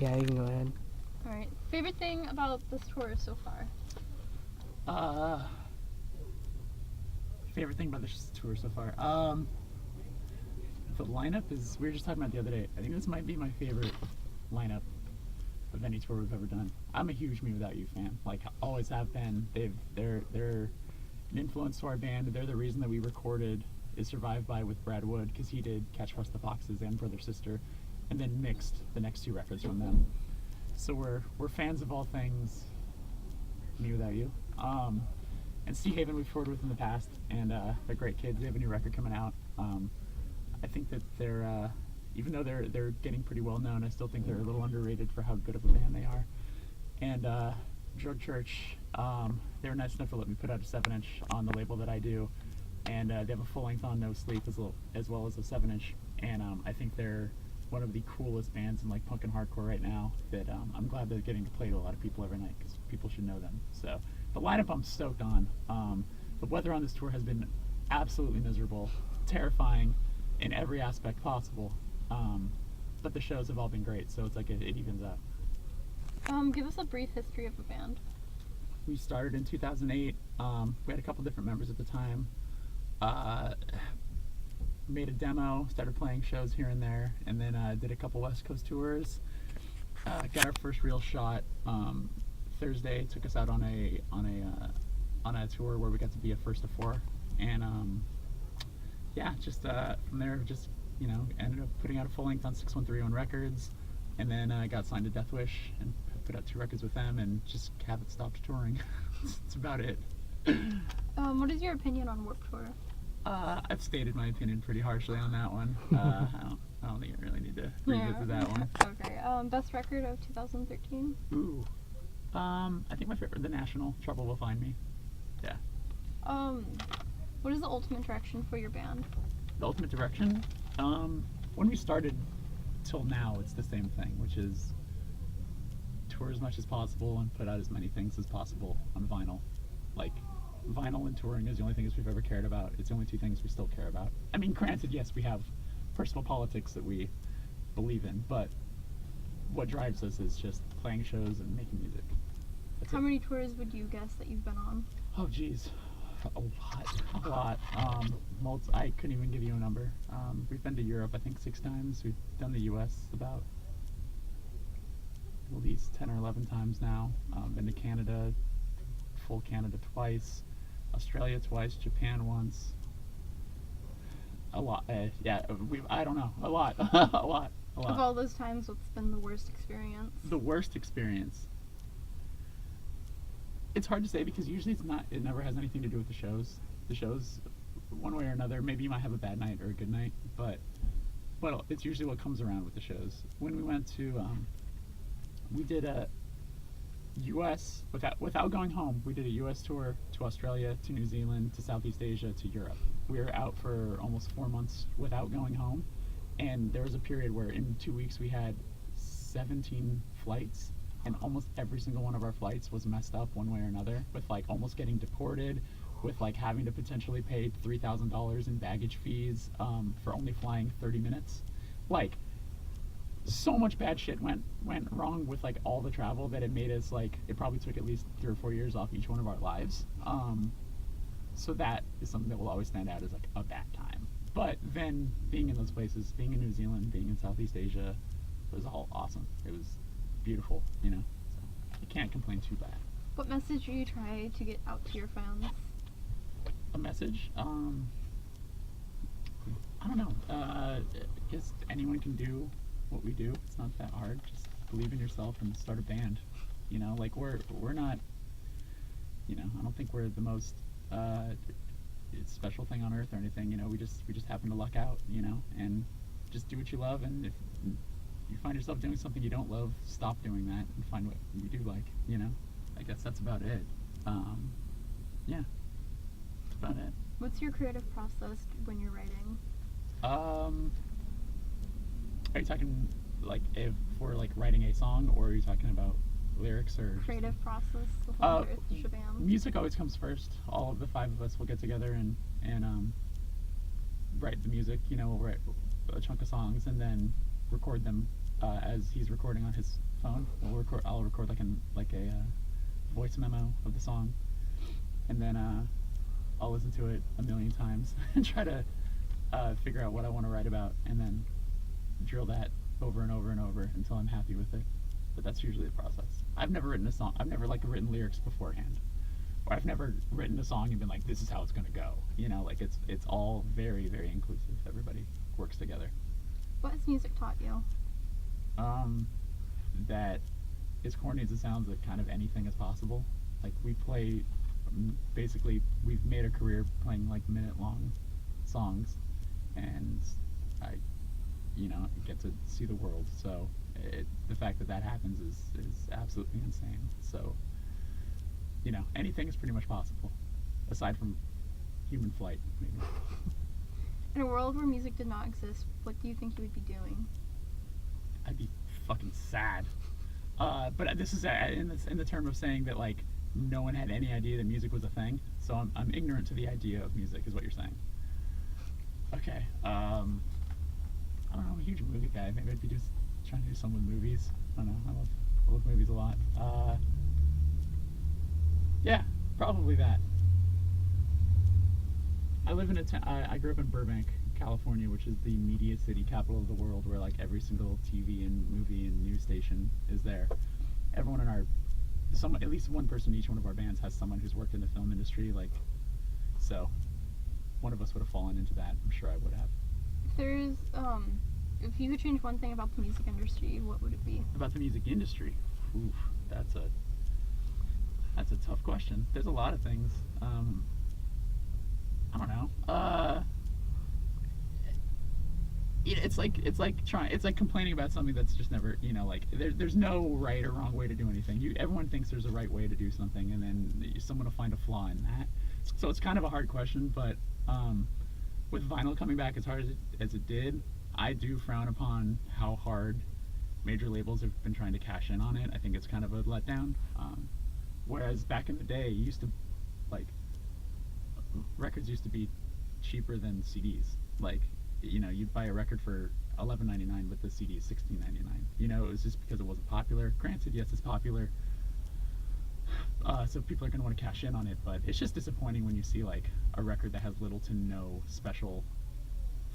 Yeah, you can go ahead. Alright. Favorite thing about this tour so far? Favorite thing about this tour so far? The lineup is, we were just talking about the other day, I think this might be my favorite lineup of any tour we've ever done. I'm a huge Me Without You fan, like always have been. They're an influence to our band. They're the reason that we recorded Is Survived By with Brad Wood, because he did Catch Across the Foxes and Brother Sister, and then mixed the next two records from them. So we're fans of all things Me Without You. And Sea Haven we've toured with in the past, and they're great kids. They have a new record coming out. I think that they're, even though they're getting pretty well known, I still think they're a little underrated for how good of a band they are. And Drug Church, they were nice enough to let me put out a 7-inch on the label that I do, and they have a full length on No Sleep as well as a 7-inch. And I think they're one of the coolest bands in like punk and hardcore right now. That I'm glad they're getting to play to a lot of people every night because people should know them. So the lineup I'm stoked on. The weather on this tour has been absolutely miserable, terrifying in every aspect possible. But the shows have all been great, so it's like it evens out. Give us a brief history of the band. We started in 2008. We had a couple different members at the time. Made a demo, started playing shows here and there, and then did a couple West Coast tours. Got our first real shot Thursday. Took us out on a tour where we got to be a first of 4, and yeah, just from there, just ended up putting out a full length on 6131 Records, and then got signed to Death Wish and put out 2 records with them, and just haven't stopped touring. That's about it. What is your opinion on Warped Tour? I've stated my opinion pretty harshly on that one. I don't think I really need to revisit that one. Okay. Best record of 2013? Ooh. I think my favorite, The National, Trouble Will Find Me. Yeah. What is the ultimate direction for your band? The ultimate direction? When we started till now, it's the same thing, which is tour as much as possible and put out as many things as possible on vinyl. Like, vinyl and touring is the only things we've ever cared about. It's the only 2 things we still care about. I mean, granted, yes, we have personal politics that we believe in, but what drives us is just playing shows and making music. That's How it. many tours would you guess that you've been on? Oh, geez. A lot. I couldn't even give you a number. We've been to Europe, I think, 6 times. We've done the U.S. about at least 10 or 11 times now. Been to Canada, full Canada twice, Australia twice, Japan once. A lot. I don't know. A lot. a lot. Of all those times, what's been the worst experience? The worst experience. It's hard to say because usually it never has anything to do with the shows. The shows, one way or another, maybe you might have a bad night or a good night, but it's usually what comes around with the shows. When we went to, we did a U.S., without going home, we did a U.S. tour to Australia, to New Zealand, to Southeast Asia, to Europe. We were out for almost 4 months without going home, and there was a period where in 2 weeks we had 17 flights, and almost every single one of our flights was messed up one way or another, with like almost getting deported, with like having to potentially pay $3,000 in baggage fees for only flying 30 minutes. Like, so much bad shit went wrong with like all the travel that it made us like, it probably took at least 3 or 4 years off each one of our lives. So that is something that will always stand out as like a bad time. But then being in those places, being in New Zealand, being in Southeast Asia, it was all awesome. It was beautiful, so you can't complain too bad. What message do you try to get out to your fans? A message? I don't know. I guess anyone can do what we do. It's not that hard. Just believe in yourself and start a band. Like we're not, I don't think we're the most special thing on earth or anything. We just happen to luck out, and just do what you love, and if you find yourself doing something you don't love, stop doing that and find what you do like, I guess that's about it. Yeah, that's about it. What's your creative process when you're writing? Are you talking like if we're like writing a song, or are you talking about lyrics or creative process, the whole shebang? Music always comes first. All of the 5 of us will get together and write the music. We'll write a chunk of songs and then record them as he's recording on his phone. I'll record like a voice memo of the song, and then I'll listen to it a million times and try to figure out what I want to write about, and then drill that over and over and over until I'm happy with it. But that's usually the process. I've never written a song. I've never like written lyrics beforehand, or I've never written a song and been like, "This is how it's gonna go." You know, like it's all very very inclusive. Everybody works together. What has music taught you? That as corny as it sounds, that kind of anything is possible. Like we play, basically, we've made a career playing like minute-long songs, and I, get to see the world. So the fact that that happens is absolutely insane. So, anything is pretty much possible, aside from human flight, maybe. In a world where music did not exist, what do you think you would be doing? I'd be fucking sad. But this is in the term of saying that like no one had any idea that music was a thing. So I'm ignorant to the idea of music, is what you're saying. Okay. I don't know. I'm a huge movie guy. Maybe I'd be just trying to do something with movies. I don't know. I love movies a lot. Yeah, probably that. I live in I grew up in Burbank, California, which is the media city capital of the world, where like every single TV and movie and news station is there. Everyone in at least one person in each one of our bands has someone who's worked in the film industry. Like, so one of us would have fallen into that. I'm sure I would have. If you could change one thing about the music industry, what would it be? About the music industry? Oof, that's a tough question. There's a lot of things. I don't know. It's like complaining about something that's just never, like there's no right or wrong way to do anything. Everyone thinks there's a right way to do something, and then someone will find a flaw in that. So it's kind of a hard question, but with vinyl coming back as hard as it did, I do frown upon how hard major labels have been trying to cash in on it. I think it's kind of a letdown. Whereas back in the day, records used to be cheaper than CDs. Like, you'd buy a record for $11.99, but the CD is $16.99. It was just because it wasn't popular. Granted, yes, it's popular, so people are going to want to cash in on it, but it's just disappointing when you see like a record that has little to no special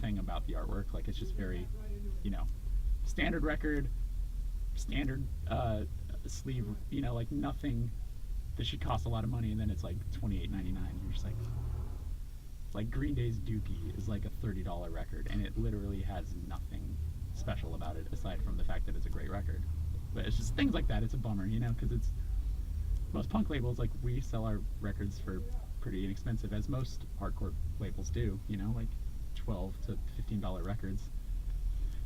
thing about the artwork. Like, it's just very, standard record, standard sleeve, like nothing that should cost a lot of money, and then it's like $28.99. You're just like Green Day's Dookie is like a $30 record, and it literally has nothing special about it aside from the fact that it's a great record. But it's just things like that. It's a bummer, because it's most punk labels, like, we sell our records for pretty inexpensive, as most hardcore labels do, like $12 to $15 records.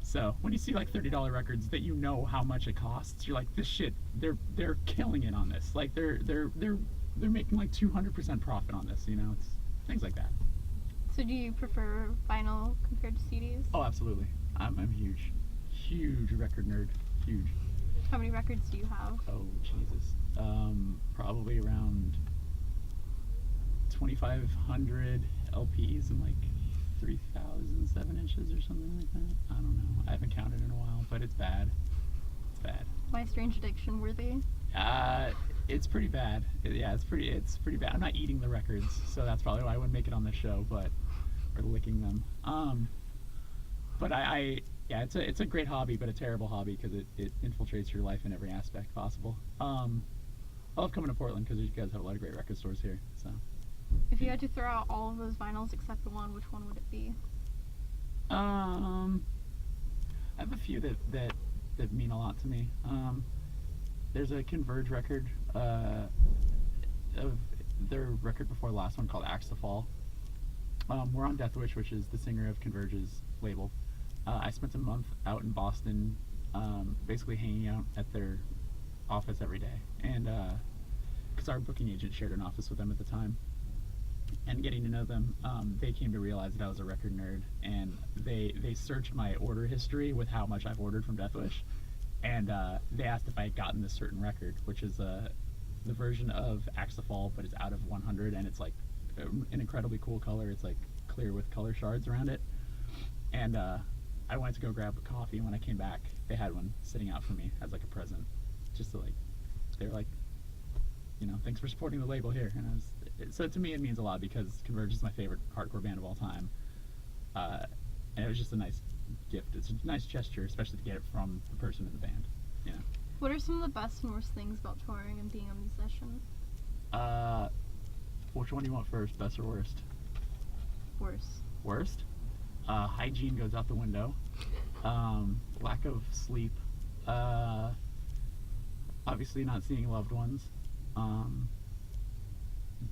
So when you see like $30 records that how much it costs, you're like, this shit, they're killing it on this. Like they're making like 200% profit on this. It's things like that. So do you prefer vinyl compared to CDs? Oh, absolutely. I'm a huge record nerd. Huge. How many records do you have? Oh Jesus, probably around 2,500 LPs and like 3,000 7-inches or something like that. I don't know. I haven't counted in a while, but it's bad. It's bad. My Strange Addiction worthy? It's pretty bad. It's pretty bad. I'm not eating the records, so that's probably why I wouldn't make it on the show, or licking them. But it's a great hobby, but a terrible hobby because it infiltrates your life in every aspect possible. I love coming to Portland because you guys have a lot of great record stores here, so. If you had to throw out all of those vinyls except one, which one would it be? I have a few that mean a lot to me. There's a Converge record, of their record before the last one, called Axe to Fall. We're on Deathwish, which is the singer of Converge's label. I spent a month out in Boston, basically hanging out at their office every day, and because our booking agent shared an office with them at the time. And getting to know them, they came to realize that I was a record nerd, and they searched my order history with how much I've ordered from Deathwish, and they asked if I had gotten this certain record, which is the version of Axe to Fall, but it's out of 100, and it's like an incredibly cool color. It's like clear with color shards around it, and I I went to go grab a coffee, and when I came back, they had one sitting out for me as like a present, just to like, they were like, thanks for supporting the label here. And so to me it means a lot because Converge is my favorite hardcore band of all time, and it was just a nice gift. It's a nice gesture, especially to get it from the person in the band. What are some of the best and worst things about touring and being a musician? Which one do you want first, best or worst? Worst. Worst? Hygiene goes out the window. Lack of sleep. Obviously not seeing loved ones.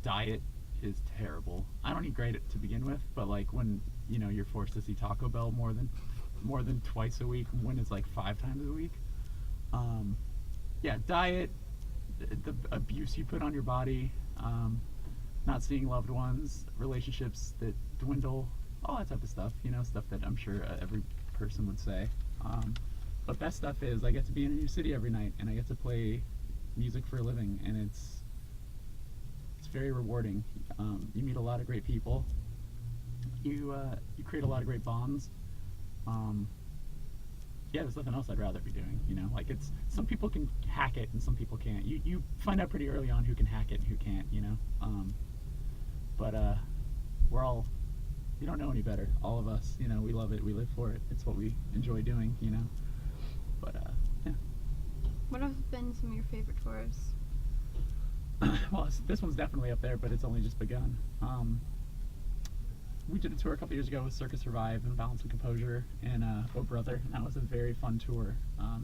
Diet is terrible. I don't eat great to begin with, but like when you're forced to see Taco Bell more than twice a week, when it's like 5 times a week. Diet, the abuse you put on your body, not seeing loved ones, relationships that dwindle, all that type of stuff. Stuff that I'm sure every person would say. But best stuff is I get to be in a new city every night, and I get to play music for a living, and it's very rewarding. You meet a lot of great people. You create a lot of great bonds. There's nothing else I'd rather be doing. Like it's some people can hack it and some people can't. You find out pretty early on who can hack it and who can't. But we're all, you don't know any better. All of us, we love it. We live for it. It's what we enjoy doing. But yeah. What have been some of your favorite tours? Well, this one's definitely up there, but it's only just begun. We did a tour a couple years ago with Circus Survive and Balance and Composure and Oh Brother, and that was a very fun tour.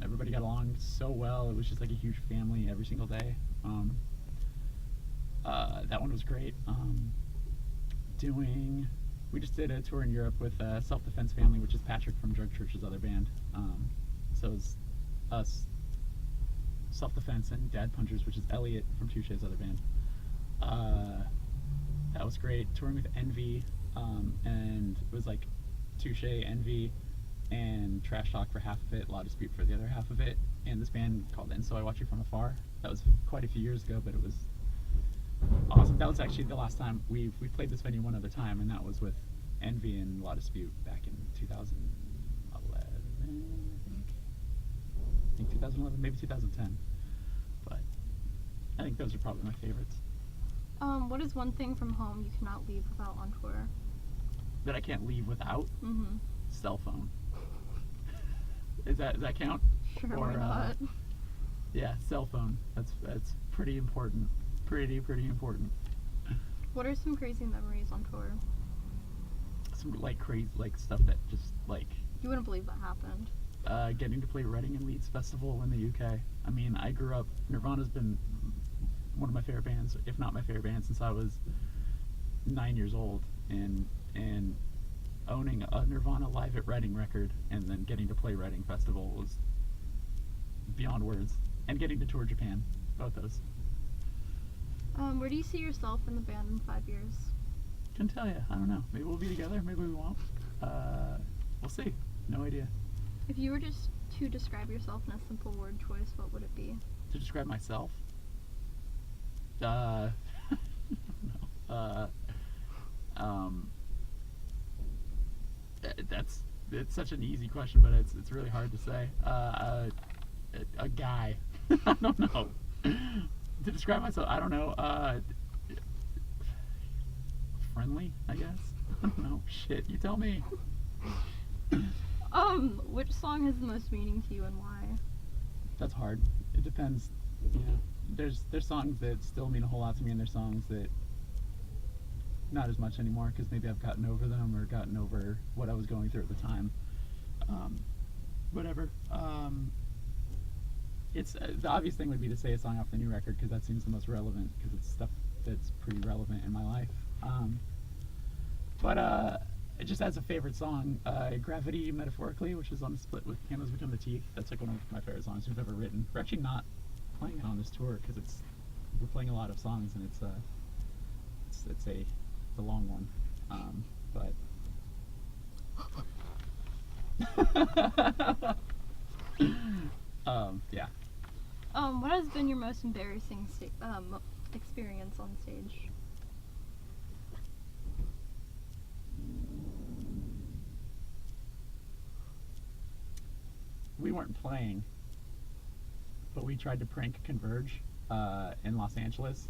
Everybody got along so well. It was just like a huge family every single day. That one was great. We just did a tour in Europe with Self Defense Family, which is Patrick from Drug Church's other band. So it was us, Self Defense, and Dad Punchers, which is Elliot from Touche's other band. That was great. Touring with Envy, and it was like Touche, Envy, and Trash Talk for half of it, Law Dispute for the other half of it, and this band called And So I Watch You From Afar. That was quite a few years ago, but it was awesome. That was actually the last time we played this venue one other time, and that was with Envy and Law Dispute back in 2011, I think 2011, maybe 2010. But I think those are probably my favorites. What is one thing from home you cannot leave without on tour? That I can't leave without? Mm-hmm. Cell phone. Does that count? Sure, why not? Yeah, cell phone. That's pretty important. Pretty important. What are some crazy memories on tour? Some crazy stuff that just You wouldn't believe that happened. Getting to play Reading and Leeds Festival in the UK. I mean, I grew up. Nirvana's been one of my favorite bands, if not my favorite band, since I was 9 years old, and owning a Nirvana Live at Reading record and then getting to play Reading Festival was beyond words. And getting to tour Japan, both those. Where do you see yourself in the band in 5 years? Couldn't tell you. I don't know. Maybe we'll be together. Maybe we won't. We'll see. No idea. If you were just to describe yourself in a simple word choice, what would it be? To describe myself? It's such an easy question, but it's really hard to say. A guy. I don't know. To describe myself, I don't know. Friendly, I guess. I don't know. Shit, you tell me. Which song has the most meaning to you and why? That's hard. It depends. There's songs that still mean a whole lot to me, and there's songs that not as much anymore because maybe I've gotten over them or gotten over what I was going through at the time. Whatever. It's the obvious thing would be to say a song off the new record because that seems the most relevant because it's stuff that's pretty relevant in my life. But just as a favorite song, Gravity Metaphorically, which is on the split with Candles Become the Teeth. That's one of my favorite songs we've ever written. We're actually not playing it on this tour because we're playing a lot of songs and it's a long one. Yeah. What has been your most embarrassing experience on stage? we weren't playing, but we tried to prank Converge in Los Angeles,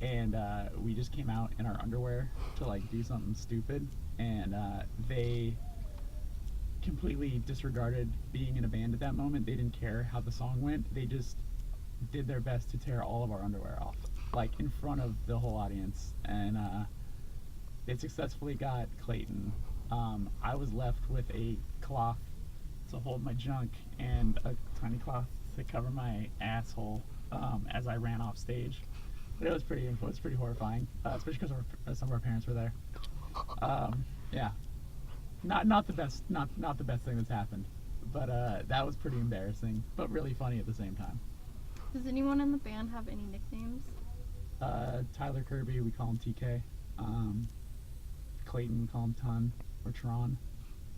and we just came out in our underwear to like do something stupid, and they completely disregarded being in a band at that moment. They didn't care how the song went. They just did their best to tear all of our underwear off, like in front of the whole audience, and they successfully got Clayton. I was left with a cloth to hold my junk and a tiny cloth to cover my asshole as I ran off stage. But it was pretty horrifying, especially because some of our parents were there. Yeah, not the best thing that's happened, but that was pretty embarrassing, but really funny at the same time. Does anyone in the band have any nicknames? Tyler Kirby, we call him TK. Clayton, we call him Ton or Tron.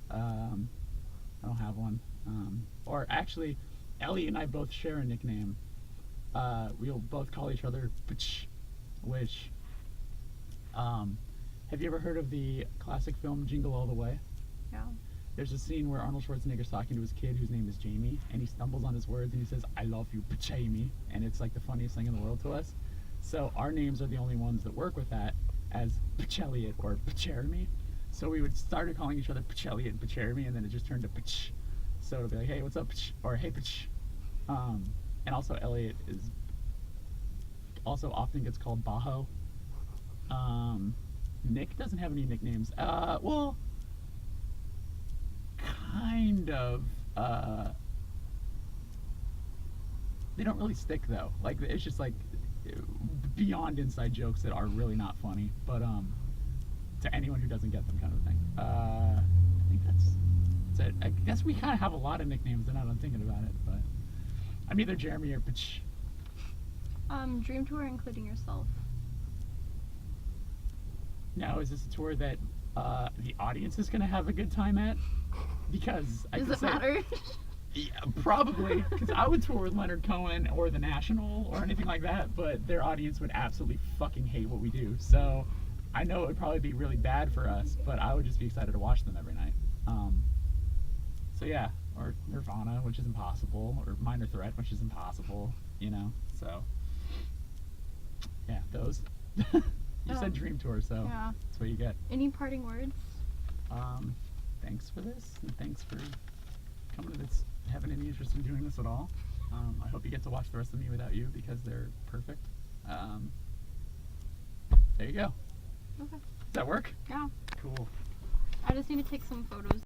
I don't have one. Or actually, Ellie and I both share a nickname. We'll both call each other Bitch, which, have you ever heard of the classic film Jingle All the Way? Yeah. There's a scene where Arnold Schwarzenegger's talking to his kid whose name is Jamie, and he stumbles on his words and he says, "I love you, Jamie," and it's like the funniest thing in the world to us. So our names are the only ones that work with that, as Elliot or Jeremy. So we would started calling each other Elliot and Jeremy, and then it just turned to Pitch. So it'll be like, "Hey, what's up?" or "Hey, Pitch." And also Elliot is also often gets called Bajo. Nick doesn't have any nicknames. Well, kind of. They don't really stick though. Like it's just like beyond inside jokes that are really not funny. But to anyone who doesn't get them, kind of thing. I think that's it. I guess we kind of have a lot of nicknames, and I'm thinking about it. But I'm either Jeremy or Pitch. Dream tour including yourself. Now, is this a tour that the audience is going to have a good time at? Because I Does could it say, matter? yeah, probably. Because I would tour with Leonard Cohen or The National or anything like that, but their audience would absolutely fucking hate what we do. So I know it would probably be really bad for us, but I would just be excited to watch them every night. So yeah, or Nirvana, which is impossible, or Minor Threat, which is impossible. You know, so yeah, those. You said dream tour, so Yeah. that's what you get. Any parting words? Thanks for this, and thanks for coming to this, having any interest in doing this at all. I hope you get to watch the rest of Me Without You because they're perfect. There you go. Okay. Does that work? Yeah. Cool. I just need to take some photos.